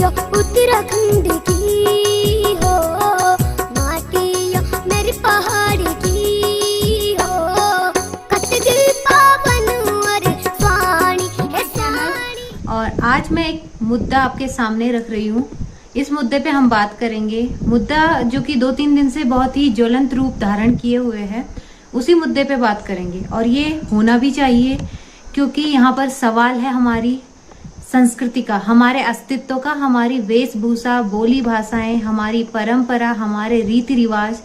यो उत्तराखंड की हो माटी यो मेरी पहाड़ी की हो कटगिल पावन और स्वाणी है साणी। और आज मैं एक मुद्दा आपके सामने रख रही हूँ। इस मुद्दे पे हम बात करेंगे। मुद्दा जो कि 2-3 दिन से बहुत ही ज्वलंत रूप धारण किए हुए है, उसी मुद्दे पे बात करेंगे। और ये होना भी चाहिए, क्योंकि यहाँ पर सवाल है हमारी संस्कृति का, हमारे अस्तित्व का, हमारी वेशभूषा, बोली भाषाएं, हमारी परंपरा, हमारे रीति रिवाज,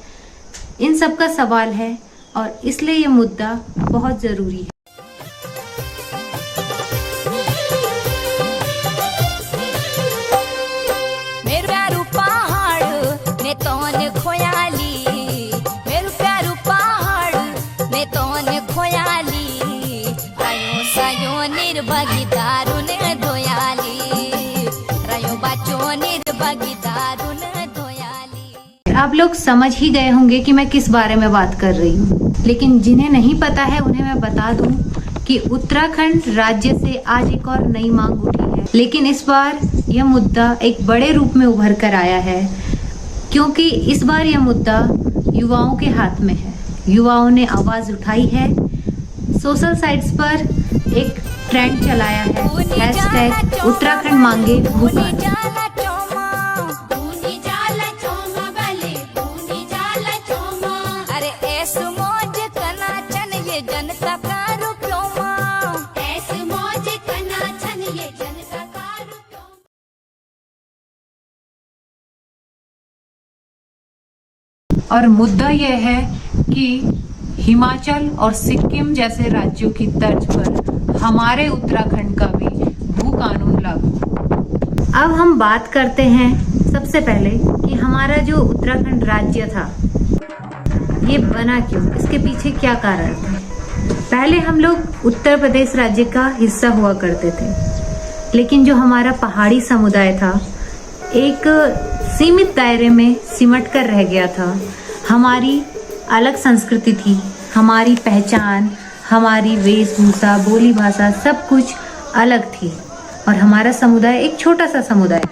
इन सब का सवाल है। और इसलिए ये मुद्दा बहुत जरूरी है। आप लोग समझ ही गए होंगे कि मैं किस बारे में बात कर रही हूँ, लेकिन जिन्हें नहीं पता है उन्हें मैं बता दूं कि उत्तराखंड राज्य से आज एक और नई मांग उठी है। लेकिन इस बार यह मुद्दा एक बड़े रूप में उभर कर आया है, क्योंकि इस बार यह मुद्दा युवाओं के हाथ में है। युवाओं ने आवाज उठाई है, सोशल साइट्स पर एक ट्रेंड चलाया है, हैशटैग उत्तराखंड मांगे भूकानून। और मुद्दा यह है कि हिमाचल और सिक्किम जैसे राज्यों की तर्ज पर हमारे उत्तराखंड का भी भू कानून लागू। अब हम बात करते हैं सबसे पहले कि हमारा जो उत्तराखंड राज्य था ये बना क्यों, इसके पीछे क्या कारण था। पहले हम लोग उत्तर प्रदेश राज्य का हिस्सा हुआ करते थे, लेकिन जो हमारा पहाड़ी समुदाय था एक सीमित दायरे में सिमट कर रह गया था। हमारी अलग संस्कृति थी, हमारी पहचान, हमारी वेशभूषा, बोली भाषा सब कुछ अलग थी, और हमारा समुदाय एक छोटा सा समुदाय था।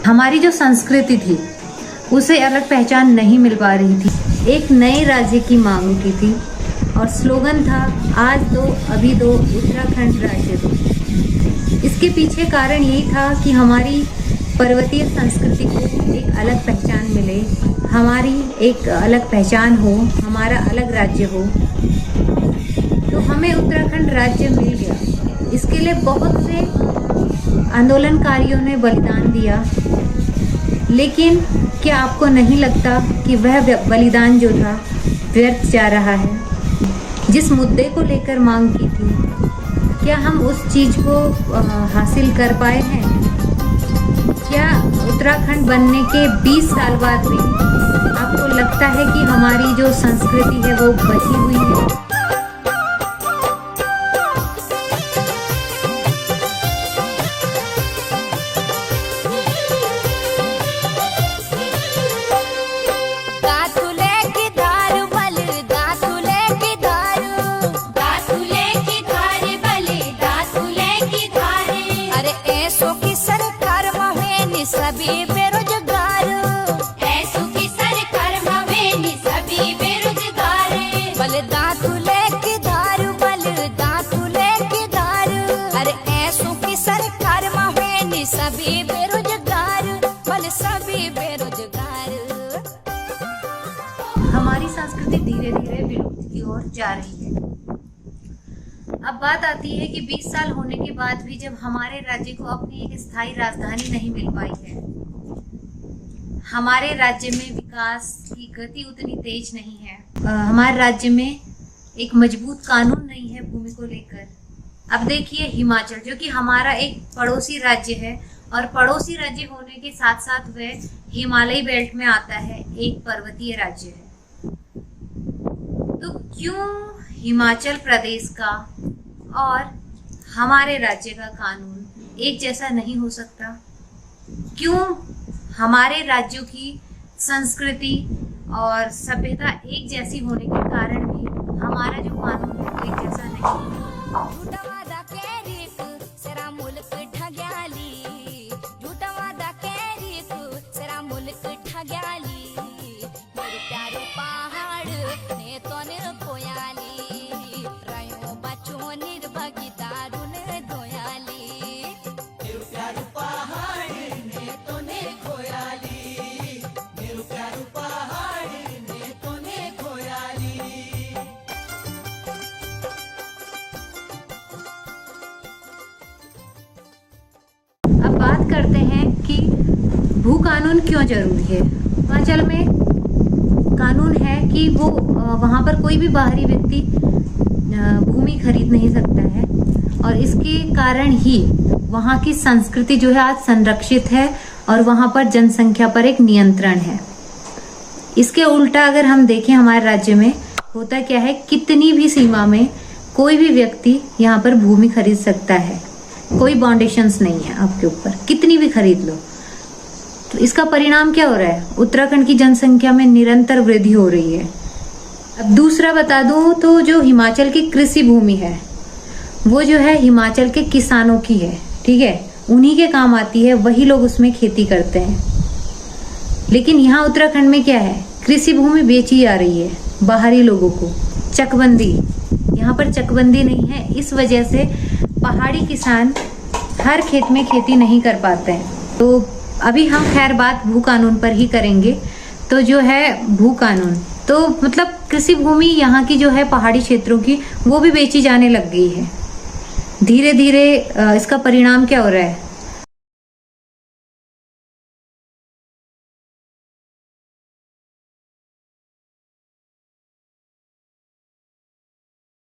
हमारी जो संस्कृति थी उसे अलग पहचान नहीं मिल पा रही थी। एक नए राज्य की मांग उठी थी और स्लोगन था आज दो अभी दो उत्तराखंड राज्य दो। इसके पीछे कारण यही था कि हमारी पर्वतीय संस्कृति को एक अलग पहचान मिले, हमारी एक अलग पहचान हो, हमारा अलग राज्य हो। तो हमें उत्तराखंड राज्य मिल गया। इसके लिए बहुत से आंदोलनकारियों ने बलिदान दिया, लेकिन क्या आपको नहीं लगता कि वह बलिदान जो था व्यर्थ जा रहा है। जिस मुद्दे को लेकर मांग की थी, क्या हम उस चीज को हासिल कर पाए हैं? क्या उत्तराखंड बनने के 20 साल बाद भी आपको लगता है कि हमारी जो संस्कृति है वो बची हुई है? सभी बेरोजगार, ऐसो की सरकार मवेनी सभी बेरोजगार। बलदा तुले की दारू, बलदा तुले की दारू, अरे ऐसो की सरकार मवेनी सभी बेरोजगार, बल सभी बेरोजगार। हमारी संस्कृति धीरे धीरे विलुप्त की ओर जा रही है। अब बात आती है कि 20 साल होने के बाद भी जब हमारे राज्य को अपनी एक स्थायी राजधानी नहीं मिल पाई है, हमारे राज्य में विकास की गति उतनी तेज नहीं है, हमारे राज्य में एक मजबूत कानून नहीं है भूमि को लेकर। अब देखिए हिमाचल, जो कि हमारा एक पड़ोसी राज्य है, और पड़ोसी राज्य होने के साथ साथ वह हिमालयी बेल्ट में आता है, एक पर्वतीय राज्य है। तो क्यों हिमाचल प्रदेश का और हमारे राज्य का कानून एक जैसा नहीं हो सकता? क्यों हमारे राज्यों की संस्कृति और सभ्यता एक जैसी होने के कारण भी हमारा जो कानून है वो एक जैसा नहीं है? बात करते हैं कि भू कानून क्यों जरूरी है। हिमाचल में कानून है कि वो वहाँ पर कोई भी बाहरी व्यक्ति भूमि खरीद नहीं सकता है, और इसके कारण ही वहाँ की संस्कृति जो है आज संरक्षित है और वहाँ पर जनसंख्या पर एक नियंत्रण है। इसके उल्टा अगर हम देखें हमारे राज्य में होता क्या है, कितनी भी सीमा में कोई भी व्यक्ति यहाँ पर भूमि खरीद सकता है, कोई बाउंडेशंस नहीं है आपके ऊपर, कितनी भी खरीद लो। तो इसका परिणाम क्या हो रहा है, उत्तराखंड की जनसंख्या में निरंतर वृद्धि हो रही है। अब दूसरा बता दूं तो जो हिमाचल की कृषि भूमि है वो जो है हिमाचल के किसानों की है, ठीक है, उन्हीं के काम आती है, वही लोग उसमें खेती करते हैं। लेकिन यहाँ उत्तराखंड में क्या है, कृषि भूमि बेची जा रही है बाहरी लोगों को। चकबंदी, यहाँ पर चकबंदी नहीं है, इस वजह से पहाड़ी किसान हर खेत में खेती नहीं कर पाते हैं। तो अभी हम खैर बात भू कानून पर ही करेंगे। तो जो है भू कानून, तो मतलब कृषि भूमि यहाँ की जो है पहाड़ी क्षेत्रों की वो भी बेची जाने लग गई है। धीरे धीरे इसका परिणाम क्या हो रहा है,